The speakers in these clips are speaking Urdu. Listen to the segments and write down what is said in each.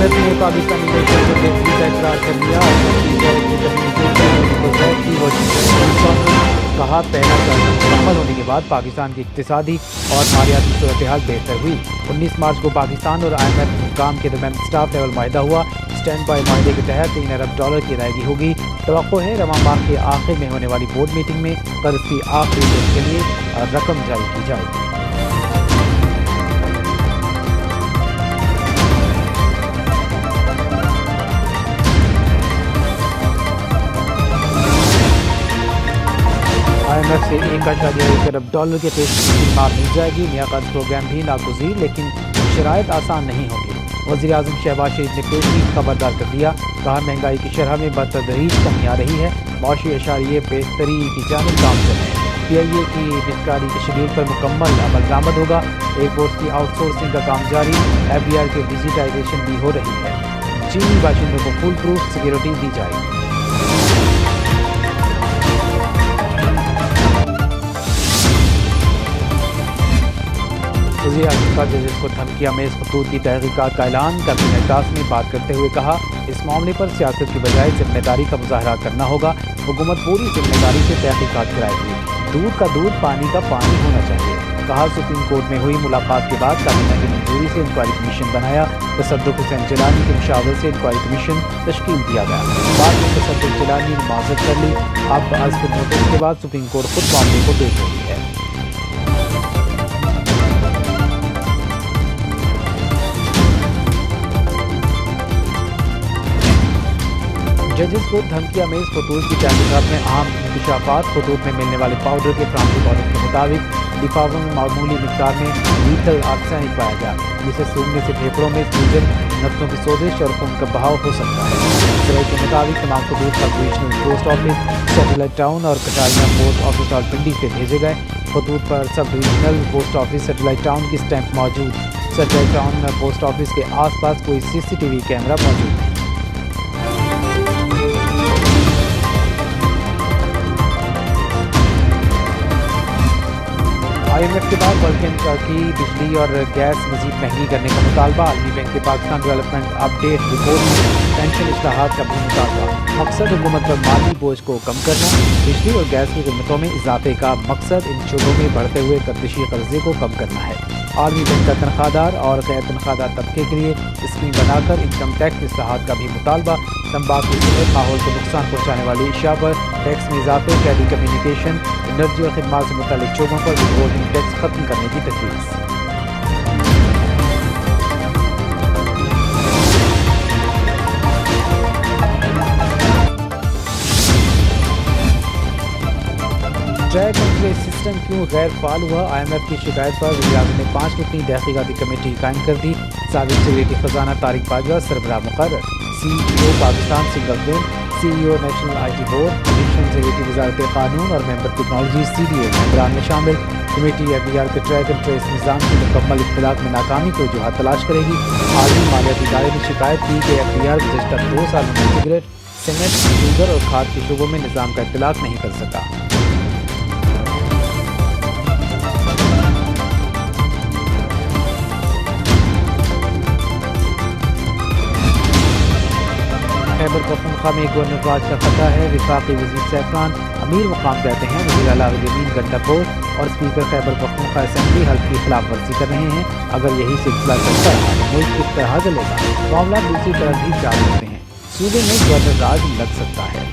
IMF نے پاکستانی میڈیا کو بہتری کا اقرار کر لیا کہا پہلا چرچ مکمل ہونے کے بعد پاکستان کی اقتصادی اور مالیاتی صورتحال بہتر ہوئی 19 مارچ کو پاکستان اور IMF حکام کے درمیان اسٹاف لیول معاہدہ ہوا اسٹینڈ بائی معاہدے کے تحت $3 ارب کی ادائیگی ہوگی توقع ہے رواں ماہ کے آخر میں ہونے والی بورڈ میٹنگ میں قرض کی آخری قسط کے لیے رقم جاری کی جائے گی IMF سے $1.1 ارب کے قسط کی مار مل جائے گی نیا قرض پروگرام بھی ناگزیر لیکن شرائط آسان نہیں ہوں گی وزیر اعظم شہباز شریف نے پیشگی خبردار کر دیا کہا مہنگائی کی شرح میں بتدریج کمی آ رہی ہے معاشی اشاریے بہتری کی جانب گام چل رہے ہیں PIA کی نجکاری کے شیڈول پر مکمل عمل درآمد ہوگا ایئرپورٹس کی آؤٹ سورسنگ کا کام جاری FDR کے ڈیجیٹائزیشن بھی ہو رہی ہے چینی باشندوں کو فول پروف سیکیورٹی دی جائے گی وزیر اعظم کا ججز کو دھمکی آمیز خطوط کی تحقیقات کا اعلان کابینہ اجلاس میں بات کرتے ہوئے کہا اس معاملے پر سیاست کی بجائے ذمہ داری کا مظاہرہ کرنا ہوگا حکومت پوری ذمہ داری سے تحقیقات کرائے گی دودھ کا دودھ پانی کا پانی ہونا چاہیے کہا سپریم کورٹ میں ہوئی ملاقات کے بعد کابینہ کی منظوری سے انکوائری کمیشن بنایا تصدق حسین جیلانی کے مشاورت سے انکوائری کمیشن تشکیل دیا گیا بعد میں تصدق جیلانی نے معذرت کر لی اب از خود نوٹس کے بعد سپریم کورٹ خود معاملے کو دیکھ رہی ہے ججز کو دھمکی آمیز خطوط کی تحقیقات میں اہم انکشافات خطوط میں ملنے والے پاؤڈر کے فرانسیسی آڈٹ کے مطابق لفافوں میں معمولی مقدار میں لیتھل آرسینک پایا گیا جسے سونگنے سے پھیپھڑوں میں سوجن نسوں کی سوزش اور خون کا بہاؤ ہو سکتا ہے سرائی کے مطابق تمام خطوط sub divisional post office satellite town اور کٹاریا پوسٹ آفس راولپنڈی سے بھیجے گئے خطوط پر sub divisional post office satellite town کی اسٹیمپ موجود سیٹلائٹ ٹاؤن پوسٹ آفس کے آس پاس کوئی CCTV کیمرہ موجود نہیں IMF کے بعد ورلڈ بینک کی بجلی اور گیس مزید مہنگی کرنے کا مطالبہ عالمی بینک کے پاکستان ڈیولپمنٹ اپڈیٹ رپورٹ میں پینشن اصلاحات کا بھی مطالبہ مقصد حکومت پر مالی بوجھ کو کم کرنا بجلی اور گیس کی قیمتوں میں اضافے کا مقصد ان شعبوں میں بڑھتے ہوئے گردشی قرضے کو کم کرنا ہے عالمی بینک کا تنخواہ دار اور غیر تنخواہ دار طبقے کے لیے اسکیم بنا کر انکم ٹیکس اصلاحات کا بھی مطالبہ تمباکو سمیت ماحول کو نقصان پہنچانے والی اشیاء پر ٹیکس میں اضافے ٹیلی کمیونیکیشن انرجی اور خدمات سے متعلق شعبوں پر ولڈنگ ٹیکس ختم کرنے کی تجویز ٹریک اینڈ ٹریس سسٹم کیوں غیر فعال ہوا IMF کی شکایت پر وزیر اعظم نے 5 رکنی تحقیقاتی کمیٹی قائم کر دی سابق سیکریٹری خزانہ طارق باجوہ سربراہ مقرر CEO Pakistan single one CEO national IT board additional secretary وزارت قانون اور ممبر ٹیکنالوجی CDA ممبران میں شامل کمیٹی FDR کے ٹریک اینڈ ٹریس نظام کی مکمل اطلاق میں ناکامی کو وجوہات تلاش کرے گی عالمی مالیاتی ادارے نے شکایت کی کہ FDR گزشتہ 2 سالوں میں سگریٹ سیمنٹ شوگر اور کھاد کے شعبوں میں نظام کا اطلاق نہیں کر سکا خیبر پختونخوا میں گورنر راج کا خطہ ہے وفاقی وزیر سیفران امیر مقام کہتے ہیں وزیر اعلیٰ الیمین گنڈاپور اور اسپیکر خیبر پختونخوا اسمبلی حلف کی خلاف ورزی کر رہے ہیں اگر یہی سلسلہ چلتا رہا تو ملک کس طرح چلے گا معاملات دوسری طرف بھی جا سکتے ہیں صوبے میں گورنر راج لگ سکتا ہے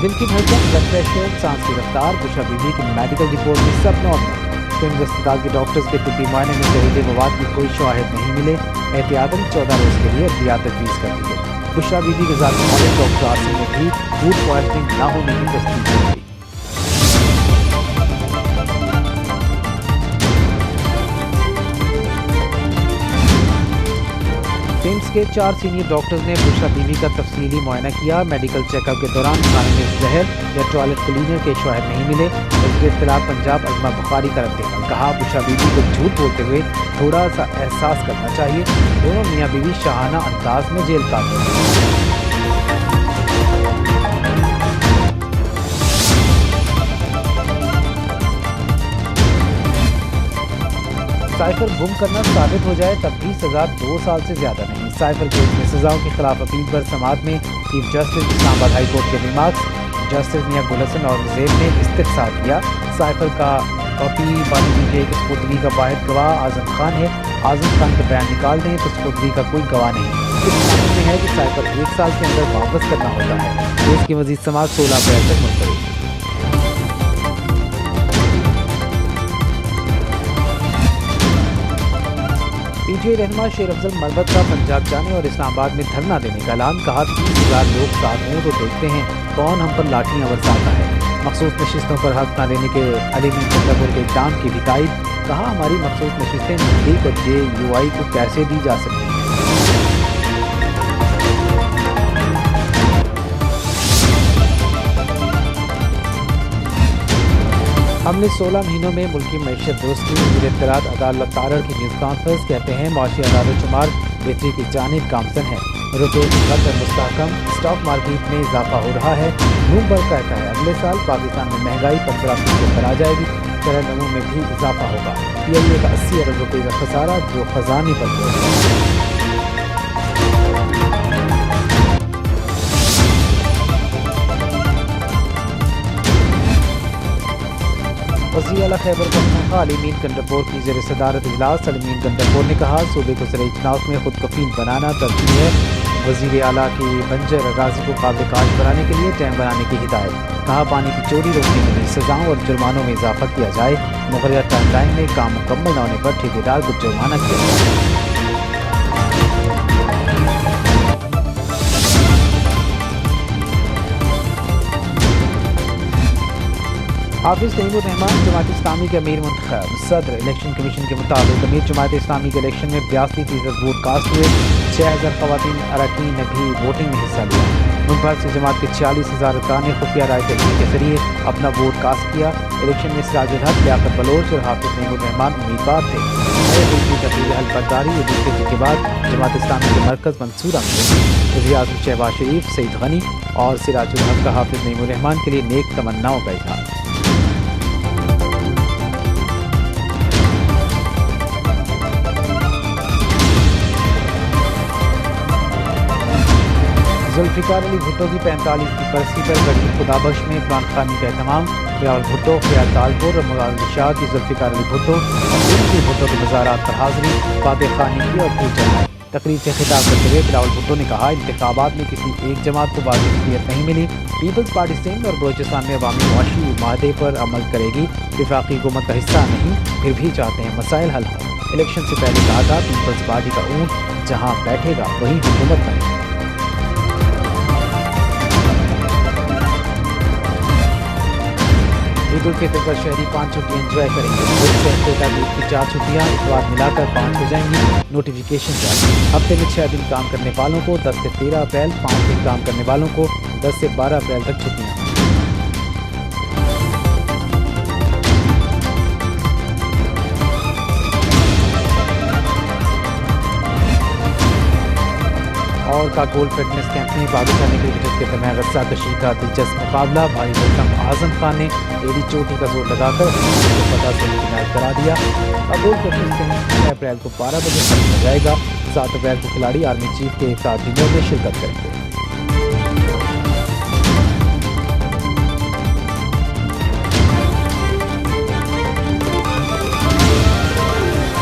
دل کی دھڑکن بلڈ پریشر سانس کی رفتار بشرا بی بی کی میڈیکل رپورٹ میں سب نارمل کنز اسپتال کے ڈاکٹرز کے طبی معائنے میں زہریلے مواد کی کوئی شواہد نہیں ملے احتیاطاً 14 روز کے لیے ادویات تجویز کر دی گئی بشرا بی بی کے ذاتی مالک ڈاکٹر عاصم نے بھی فوڈ پوائزننگ نہ ہونے کی تصدیق کر دی ٹیمز کے 4 سینئر ڈاکٹرز نے بشرا بی بی کا تفصیلی معائنہ کیا میڈیکل چیک اپ کے دوران کھانے میں زہر یا ٹوائلٹ کلینر کے شواہد نہیں ملے وزیر اطلاعات پنجاب عظمہ بخاری کا رد عمل کہا بشرا بی بی کو جھوٹ بولتے ہوئے تھوڑا سا احساس کرنا چاہیے دونوں میاں بیوی شاہانہ انداز میں جیل کاٹ گئے سائفر گم کرنا ثابت ہو جائے تب بھی سزا 2 سال سے زیادہ نہیں۔ سائفر کیس میں سزاؤں کے خلاف اپیل پر سماعت میں چیف جسٹس اسلام آباد ہائی کورٹ کے ریمارکس۔ جسٹس میاں گل حسن اور زیب نے استفسار کیا۔ سائفر کا کاپی بانی کے سپردگی کا واحد گواہ اعظم خان ہے۔ اعظم خان کا بیان نکال دیں تو سپردگی کا کوئی گواہ نہیں۔ اس قانون میں ہے کہ سائفر 1 سال کے اندر واپس کرنا ہوتا ہے۔ کیس کی مزید سماعت 16 اپریل تک ملتوی۔ پی ٹی آئی رہنما شیر افضل مربت کا پنجاب جانے اور اسلام آباد میں دھرنا دینے کا اعلان۔ کہا 30,000 لوگ ساتھ ہوں تو دیکھتے ہیں کون ہم پر لاٹھیاں برساتا ہے۔ مخصوص نشستوں پر حق نہ لینے کے علی میر کنڈاپور کے اقدام کی بھی تائید۔ کہا ہماری مخصوص نشستیں نزدیک اور جے یو آئی کو کیسے دی جا سکتی ہیں۔ ہم نے 16 مہینوں میں ملکی معیشت درست کی۔ وزیر اطلاعات عدالت تارڑ کی نیوز کانفرنس کہتے ہیں معاشی اعداد و شمار بہتری کی جانب گامزن ہے۔ روپے کی قدر مستحکم، اسٹاک مارکیٹ میں اضافہ ہو رہا ہے۔ بلومبرگ کہتا ہے اگلے سال پاکستان میں مہنگائی 15% پر آ جائے گی، شرح نمو میں بھی اضافہ ہوگا۔ پی آئی اے کا 80 ارب روپے کا خسارہ جو خزانے پر پہنچا۔ وزیر اعلیٰ خیبر پختونخوا علی میر کنڈاپور کی زیر صدارت اجلاس۔ علی میر کنڈاپور نے کہا صوبے کو زرعی اجناس میں خود کفیل بنانا ترجیح ہے۔ وزیر اعلیٰ کی بنجر اراضی کو قابل کاشت بنانے کے لیے ڈیم بنانے کی ہدایت۔ کہا پانی کی چوری روکنے کے لیے سزاؤں اور جرمانوں میں اضافہ کیا جائے۔ مقررہ ٹائم لائن میں کام مکمل نہ ہونے پر ٹھیکیدار کو جرمانہ کیا جائے۔ حافظ تیمور الرحمان جماعت اسلامی کے امیر منتخب۔ صدر الیکشن کمیشن کے مطابق امیر جماعت اسلامی کے الیکشن میں 82% ووٹ کاسٹ ہوئے۔ 6,000 خواتین اراکین نے بھی ووٹنگ میں حصہ لیا۔ ملک بھر سے جماعت کے 46,000 ارکان نے خفیہ رائے دہی کے ذریعے اپنا ووٹ کاسٹ کیا۔ الیکشن میں سراج الحق، لیاقت بلوچ اور حافظ تیمور الرحمان امیدوار تھے۔ نئے بل کی تفصیل حل برداری یہ دوسرے دن کے بعد جماعت اسلامی کے مرکز منصورہ میں ہوگی۔ وزیر اعظم شہباز شریف، سعید غنی اور سراج الحق کا حافظ تیمور الرحمان کے لیے نیک تمناؤں کا اظہار۔ ذوالفقار علی بھٹو کی 45ویں برسی پر گڑھی خدا بخش میں قرآن خوانی کا اہتمام۔ بلاول بھٹو، خیال تالپور اور مراد شاہ کی ذوالفقار علی بھٹو اور کی بھٹو کے مزارات پر حاضری، فاتح خوانی کی اور پھول چڑھائے۔ تقریر سے خطاب کرتے ہوئے بلاول بھٹو نے کہا انتخابات میں کسی ایک جماعت کو واضح اقلیت نہیں ملی۔ پیپلز پارٹی سندھ اور بلوچستان میں عوامی معاشی معاہدے پر عمل کرے گی۔ وفاقی حکومت کا حصہ نہیں، پھر بھی چاہتے ہیں مسائل حل ہوں۔ الیکشن سے پہلے کہا تھا پیپلز پارٹی کا اونٹ جہاں بیٹھے گا وہیں حکومت بنے گی۔ عید الفطر پر شہری 5 چھٹیاں انجوائے کریں گے۔ ایک سے ہفتے تک عید کی 4 چھٹیاں، اتوار ملا کر 5 ہو جائیں گی۔ نوٹیفیکیشن جاری۔ ہفتے میں 6 دن کام کرنے والوں کو 10 سے 13 اپریل، 5 دن کام کرنے والوں کو 10 سے 12 اپریل تک چھٹیاں۔ اور کا گولڈ فٹنس کیمپ میں پاکستانی کرکٹرز کے درمیان رسہ کشی کا دلچسپ مقابلہ۔ بھائی بیٹم اعظم خان نے ایڑی چوٹی کا زور لگا کر فتح سے کنار کرا دیا۔ گولڈ فٹنس کیمپ 6 اپریل کو 12 بجے ختم ہو جائے گا۔ 7 اپریل کو کھلاڑی آرمی چیف کے افطار ڈنر میں شرکت کریں گے۔